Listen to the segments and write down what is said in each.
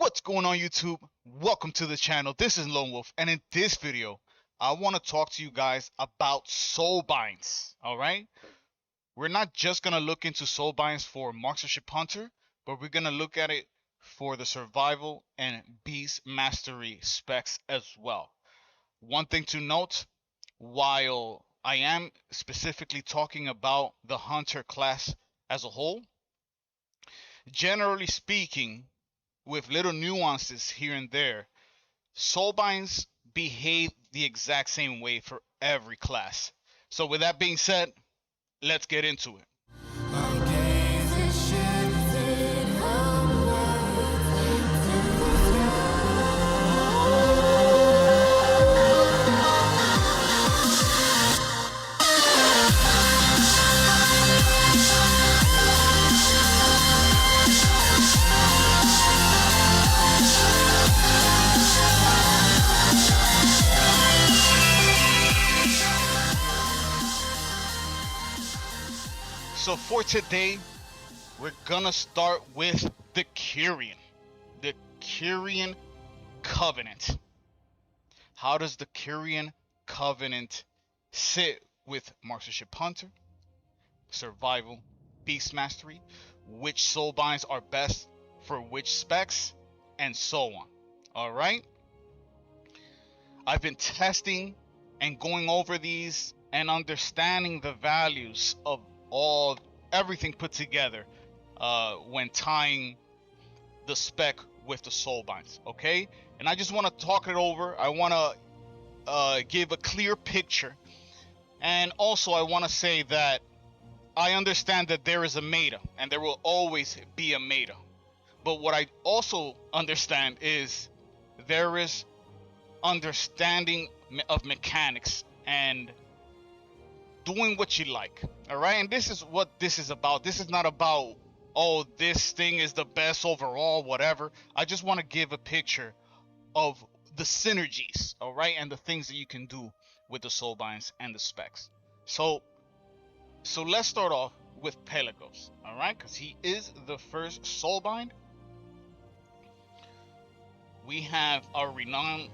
What's going on YouTube? Welcome to the channel. This is Lone Wolf, and in this video, I want to talk to you guys about Soulbinds. Alright? We're not just gonna look into Soulbinds for Marksmanship Hunter, but we're gonna look at it for the survival and beast mastery specs as well. One thing to note, while I am specifically talking about the hunter class as a whole, generally speaking, with little nuances here and there, Soulbinds behave the exact same way for every class. So with that being said, let's get into it. So for today, we're gonna start with the Kyrian. The Kyrian Covenant. How does the Kyrian Covenant sit with Marksmanship Hunter, Survival, Beast Mastery, which Soulbinds are best for which specs, and so on. Alright? I've been testing and going over these and understanding the values of everything put together when tying the spec with the Soulbinds, okay? And I just want to talk it over. I want to give a clear picture, and also I want to say that I understand that there is a meta, and there will always be a meta. But what I also understand is there is understanding of mechanics and doing what you like. All right, and this is what this is about. This is not about, oh, this thing is the best overall, whatever. I just want to give a picture of the synergies, all right, and the things that you can do with the Soulbinds and the specs. So let's start off with Pelagos, all right, because he is the first Soulbind. We have our renown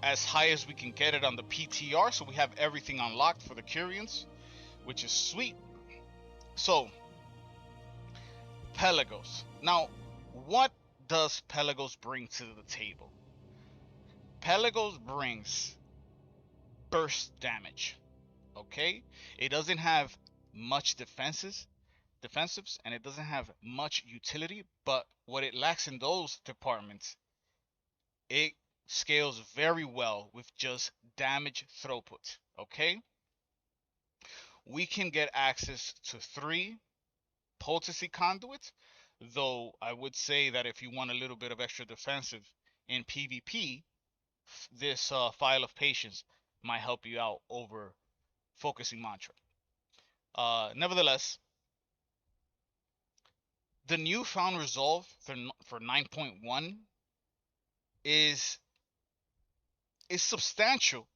as high as we can get it on the PTR, so we have everything unlocked for the Kyrians, which is sweet. So Pelagos. Now, what does Pelagos bring to the table? Pelagos brings burst damage. Okay, it doesn't have much defensives, and it doesn't have much utility, but what it lacks in those departments, it scales very well with just damage throughput. Okay, we can get access to 3 potency conduits, though I would say that if you want a little bit of extra defensive in PvP, this File of Patience might help you out over focusing mantra. Nevertheless, the newfound resolve for 9.1 is substantial,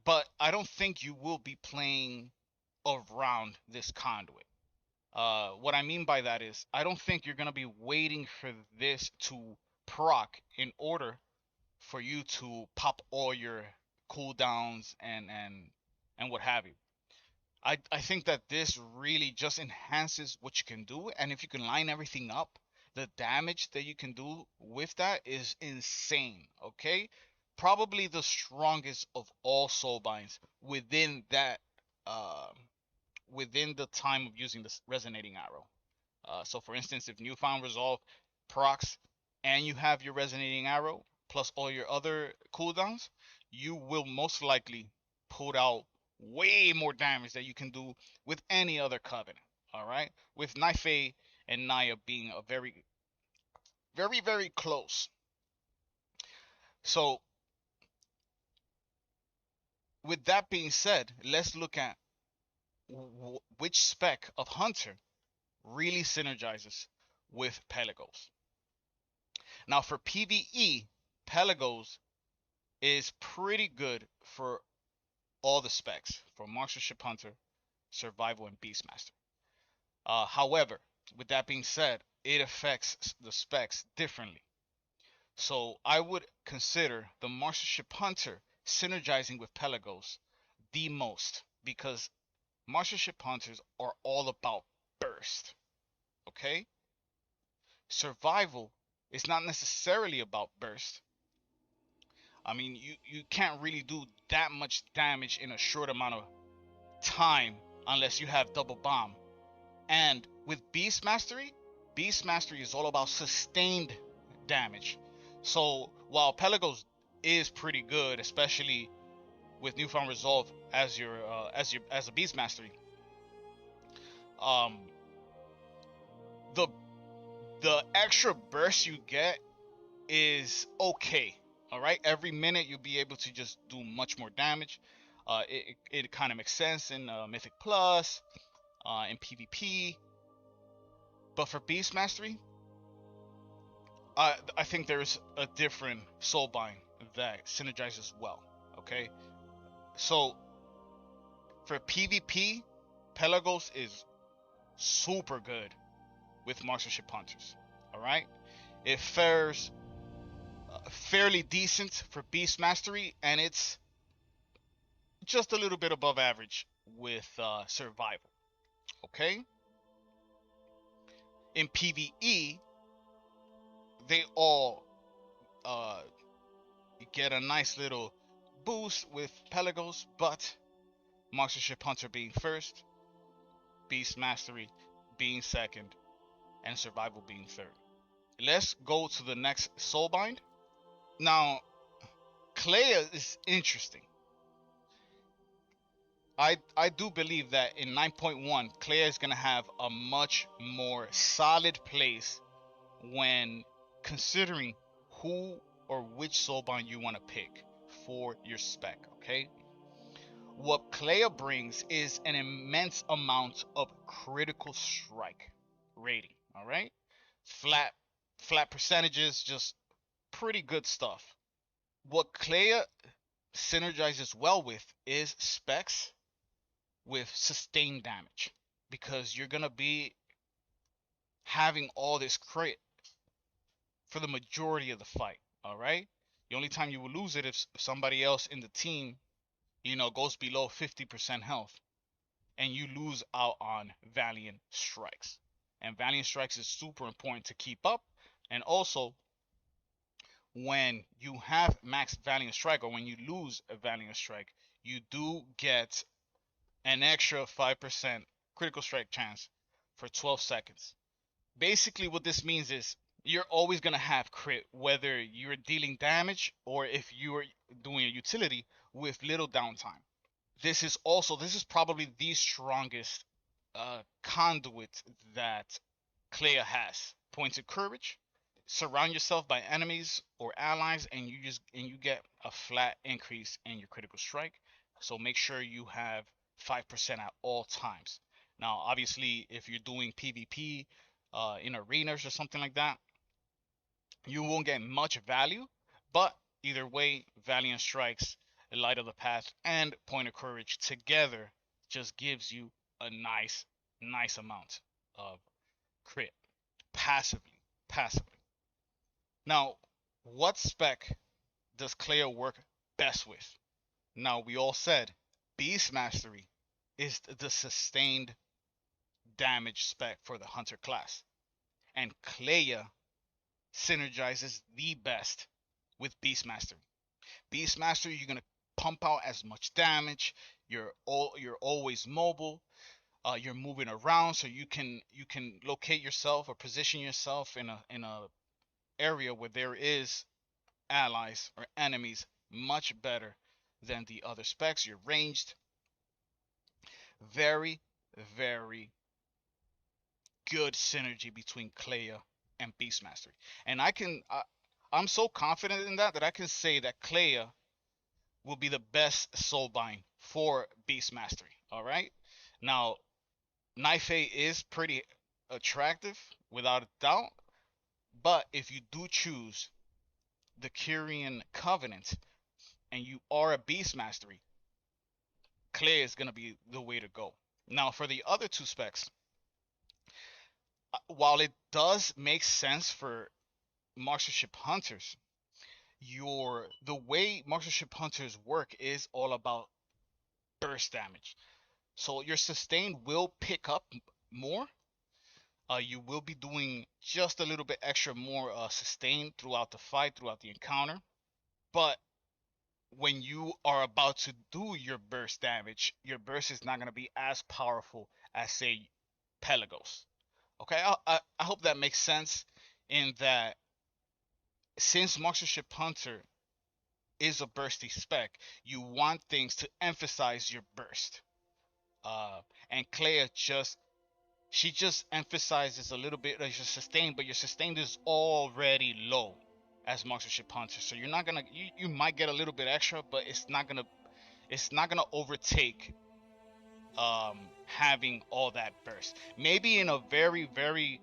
but I don't think you will be playing around this conduit. What I mean by that is I don't think you're gonna be waiting for this to proc in order for you to pop all your cooldowns and what have you. I think that this really just enhances what you can do, and if you can line everything up, the damage that you can do with that is insane. Okay, probably the strongest of all Soulbinds within that within the time of using the resonating arrow. So for instance, if Newfound Resolve procs and you have your resonating arrow plus all your other cooldowns, you will most likely put out way more damage that you can do with any other Covenant. All right, with Knife and Naya being a very, very, very close. So with that being said, let's look at which spec of Hunter really synergizes with Pelagos. Now for PvE, Pelagos is pretty good for all the specs, for Marksmanship Hunter, Survival, and Beastmaster. However, with that being said, it affects the specs differently. So I would consider the Mastership Hunter synergizing with Pelagos the most, because Mastership Hunters are all about burst. Okay? Survival is not necessarily about burst. I mean, you can't really do that much damage in a short amount of time unless you have double bomb. And with Beast Mastery is all about sustained damage. So while Pelagos is pretty good, especially with Newfound Resolve as as a Beast Mastery, um, the the extra burst you get is okay. All right, every minute you'll be able to just do much more damage. It kind of makes sense in Mythic Plus, in PvP, but for Beast Mastery, I think there's a different Soulbind that synergizes well. Okay, so for PvP, Pelagos is super good with Mastership Hunters. All right, it fares fairly decent for Beast Mastery, and it's just a little bit above average with Survival. Okay, in PvE, they all uh, get a nice little boost with Pelagos, but Mastership Hunter being first, Beast Mastery being second, and Survival being third. Let's go to the next Soulbind. Now, Clea is interesting. I do believe that in 9.1, Clea is going to have a much more solid place when considering who or which Soulbind you want to pick for your spec, okay? What Clea brings is an immense amount of critical strike rating, all right? Flat flat percentages, just pretty good stuff. What Clea synergizes well with is specs with sustained damage, because you're going to be having all this crit for the majority of the fight, all right? The only time you will lose it if somebody else in the team, goes below 50% health, and you lose out on Valiant Strikes. And Valiant Strikes is super important to keep up. And also, when you have max Valiant Strike, or when you lose a Valiant Strike, you do get an extra 5% critical strike chance for 12 seconds. Basically, what this means is you're always going to have crit, whether you're dealing damage or if you're doing a utility with little downtime. This is probably the strongest conduit that Clea has. Points of courage. Surround yourself by enemies or allies, and you get a flat increase in your critical strike. So make sure you have 5% at all times. Now, obviously, if you're doing PvP in arenas or something like that, you won't get much value. But either way, Valiant Strikes, Light of the Path, and Point of Courage together just gives you a nice amount of crit passively. Passively. Now, what spec does Clea work best with? Now, we all said Beast Mastery is the sustained damage spec for the Hunter class, and Clea synergizes the best with Beast Mastery. Beast Mastery, you're gonna pump out as much damage. You're always mobile. You're moving around, so you can locate yourself or position yourself in a area where there is allies or enemies much better than the other specs. You're ranged. Very, very good synergy between Clea and Beast Mastery. And I'm so confident in that I can say that Clea will be the best Soulbind for Beast Mastery. All right. Now, Knife A is pretty attractive without a doubt, but if you do choose the Kyrian Covenant and you are a Beast Mastery, Clea is gonna be the way to go. Now, for the other two specs, while it does make sense for Marksmanship Hunters, the way Marksmanship Hunters work is all about burst damage. So your sustain will pick up more. You will be doing just a little bit extra more sustain throughout the fight, throughout the encounter. But when you are about to do your burst damage, your burst is not going to be as powerful as, say, Pelagos. Okay, I hope that makes sense in that since Marksmanship Hunter is a bursty spec, you want things to emphasize your burst. And Clea she just emphasizes a little bit of your sustain, but your sustain is already low as Marksmanship Hunter. So you're not gonna you might get a little bit extra, but it's not gonna overtake having all that burst. Maybe in a very, very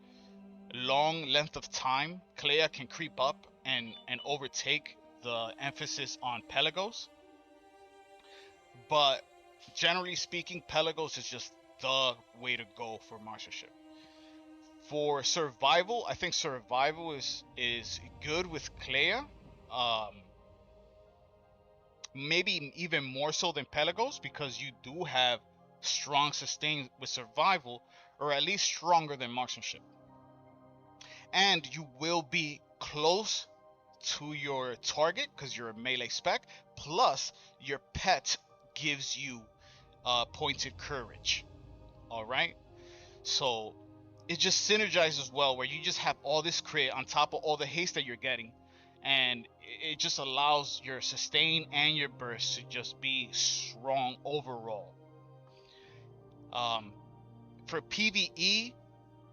long length of time, Clea can creep up and overtake the emphasis on Pelagos. But generally speaking, Pelagos is just the way to go for mastership. For survival, I think survival is good with Clea. Um, Maybe even more so than Pelagos because you do have strong sustain with survival, or at least stronger than marksmanship. And you will be close to your target because you're a melee spec. Plus, your pet gives you pointed courage. All right, so it just synergizes well, where you just have all this crit on top of all the haste that you're getting, and it just allows your sustain and your burst to just be strong overall. Um, for PvE,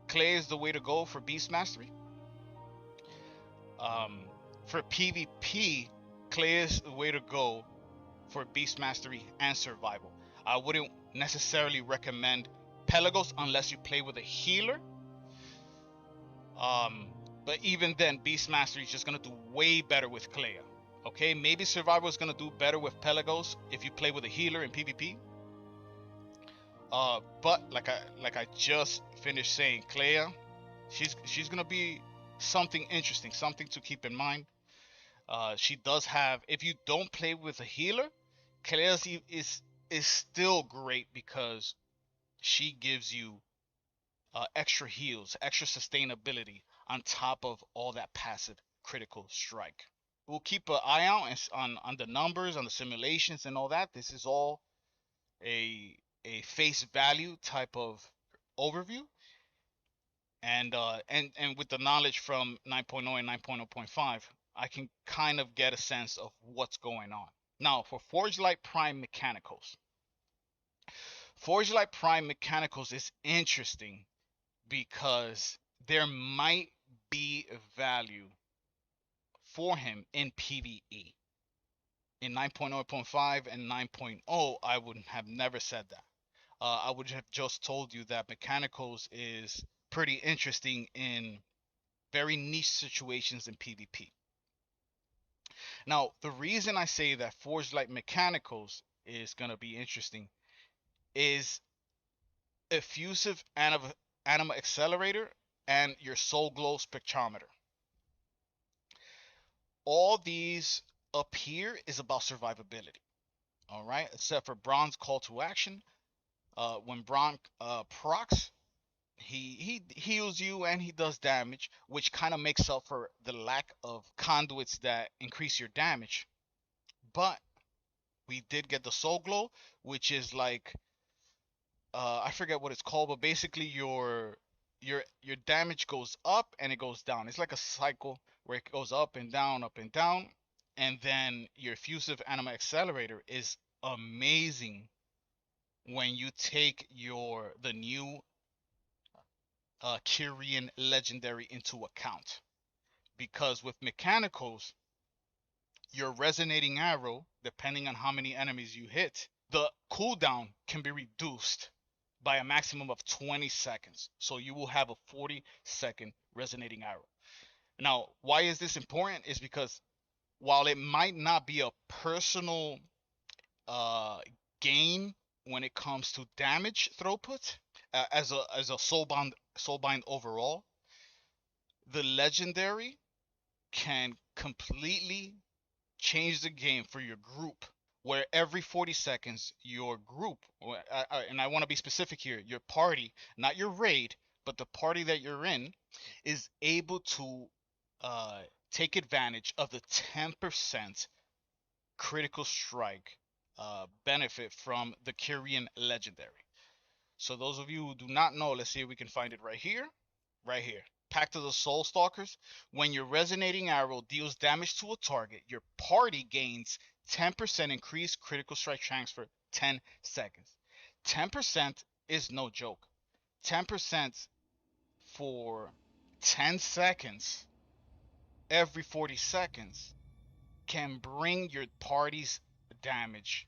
Clay is the way to go for Beast Mastery. Um, for PvP, Clay is the way to go for Beast Mastery and Survival. I wouldn't necessarily recommend Pelagos unless you play with a healer. Um, but even then, Beast Mastery is just gonna do way better with Clea. Okay, maybe Survival is gonna do better with Pelagos if you play with a healer in PvP. But like I just finished saying, Clea, she's gonna be something interesting, something to keep in mind. She does have. If you don't play with a healer, Clea is still great because she gives you extra heals, extra sustainability on top of all that passive critical strike. We'll keep an eye out on the numbers, on the simulations, and all that. This is all a face value type of overview, and with the knowledge from 9.0 and 9.0.5, I can kind of get a sense of what's going on. Now, for Forge Light Prime Mechanicals. Forge Light Prime Mechanicals is interesting because there might be value for him in PvE. In 9.0.5 and 9.0, I would have never said that. I would have just told you that Mechanicals is pretty interesting in very niche situations in PvP. Now, the reason I say that Forged Light Mechanicals is going to be interesting is Effusive Anima Accelerator and your Soul Glow Spectrometer. All these up here is about survivability. All right, except for Bronze Call to Action. When Bronze procs, he heals you and he does damage, which kind of makes up for the lack of conduits that increase your damage. But we did get the Soul Glow, which is like I forget what it's called, but basically your damage goes up and it goes down. It's like a cycle where it goes up and down, and then your Effusive Anima Accelerator is amazing when you take the new Kyrian legendary into account, because with mechanicals, your resonating arrow, depending on how many enemies you hit, the cooldown can be reduced by a maximum of 20 seconds. So you will have a 40-second resonating arrow. Now, why is this important? Is because while it might not be a personal uh, gain when it comes to damage throughput, as a soulbind overall, the legendary can completely change the game for your group, where every 40 seconds your group, and I want to be specific here, your party, not your raid, but the party that you're in, is able to uh, take advantage of the 10% critical strike benefit from the Kyrian legendary. So those of you who do not know, let's see if we can find it right here. Right here. Pact of the Soul Stalkers. When your resonating arrow deals damage to a target, your party gains 10% increased critical strike chance for 10 seconds. 10% is no joke. 10% for 10 seconds every 40 seconds can bring your party's damage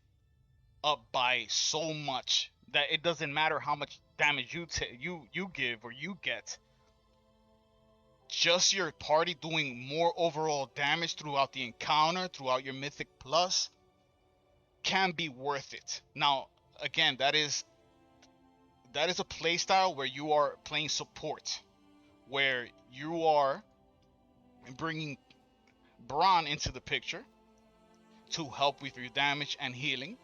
up by so much that it doesn't matter how much damage you give or you get. Just your party doing more overall damage throughout the encounter, throughout your Mythic Plus, can be worth it. Now, again, that is a playstyle where you are playing support, where you are bringing Braun into the picture to help with your damage and healing.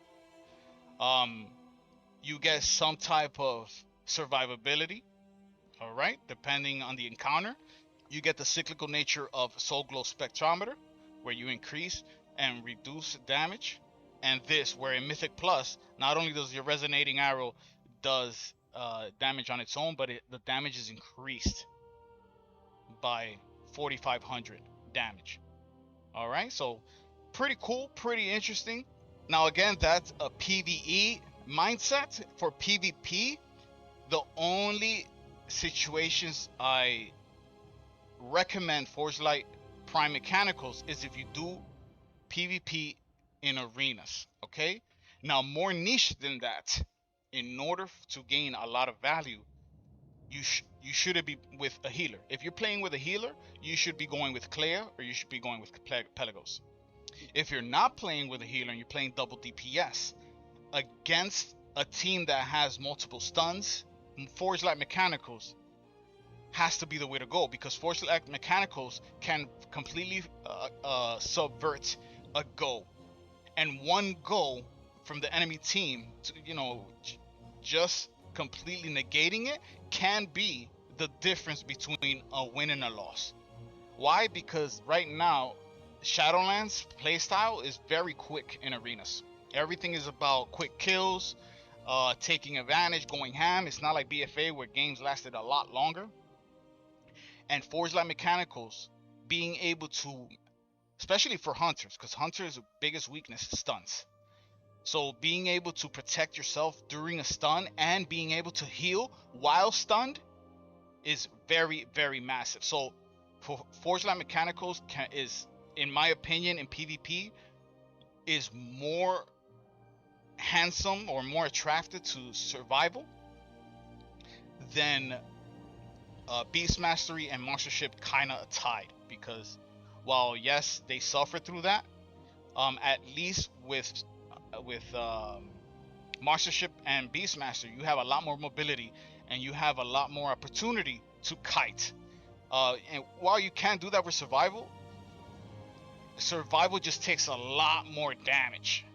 You get some type of survivability, all right, depending on the encounter. You get the cyclical nature of Soul Glow Spectrometer, where you increase and reduce damage. And this, where in Mythic Plus, not only does your resonating arrow does damage on its own, but the damage is increased by 4,500 damage. All right, so pretty cool, pretty interesting. Now again, that's a PvE mindset. For PvP, the only situations I recommend Forge Light Prime Mechanicals is if you do PvP in arenas, okay? Now, more niche than that, in order to gain a lot of value, you should be with a healer. If you're playing with a healer, you should be going with Clea or you should be going with Pelagos. If you're not playing with a healer and you're playing double DPS against a team that has multiple stuns, Forge Light Mechanicals has to be the way to go, because Force Light Mechanicals can completely subvert a go, and one go from the enemy team to, just completely negating it can be the difference between a win and a loss. Why? Because right now Shadowlands playstyle is very quick in arenas. Everything is about quick kills, taking advantage, going ham. It's not like BFA where games lasted a lot longer. And Forge Light Mechanicals being able to, especially for hunters, because hunters' biggest weakness is stuns. So being able to protect yourself during a stun and being able to heal while stunned is very, very massive. So for Forge Light Mechanicals is, in my opinion, in PvP, is more handsome or more attracted to survival than Beast Mastery and Monstership kind of tied, because while yes they suffer through that, at least with Monstership and Beast Master, you have a lot more mobility and you have a lot more opportunity to kite. And while you can't do that with survival just takes a lot more damage,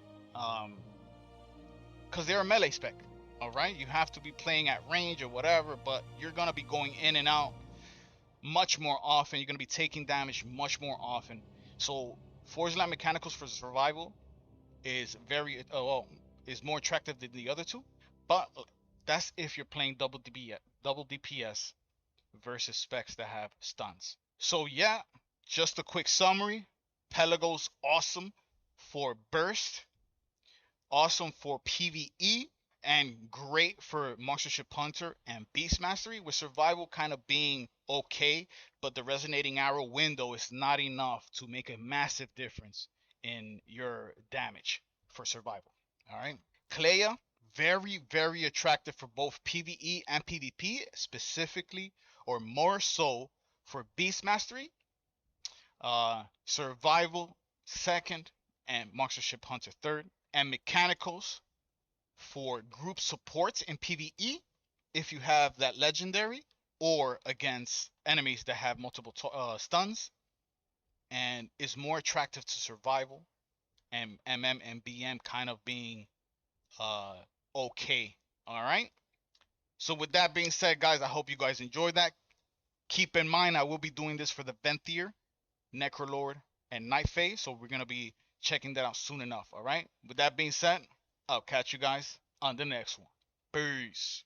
because they're a melee spec. All right, you have to be playing at range or whatever, but you're gonna be going in and out much more often. You're gonna be taking damage much more often. So Forge Light Mechanicals for survival is is more attractive than the other two, but that's if you're playing double DPS versus specs that have stuns. So yeah, just a quick summary. Pelagos awesome for burst, awesome for PvE, and great for Monstership Hunter and Beast Mastery, with survival kind of being okay, but the resonating arrow window is not enough to make a massive difference in your damage for survival. All right. Clea, very, very attractive for both PvE and PvP, specifically or more so for Beast Mastery. Survival second, and Monstership Hunter third. And Mechanicals for group support in PvE if you have that legendary, or against enemies that have multiple stuns. is more attractive to survival, and MM and BM kind of being okay. All right. So with that being said, guys, I hope you guys enjoyed that. Keep in mind, I will be doing this for the Venthyr, Necrolord, and Night Phase, so we're gonna be checking that out soon enough. All right. With that being said, I'll catch you guys on the next one. Peace.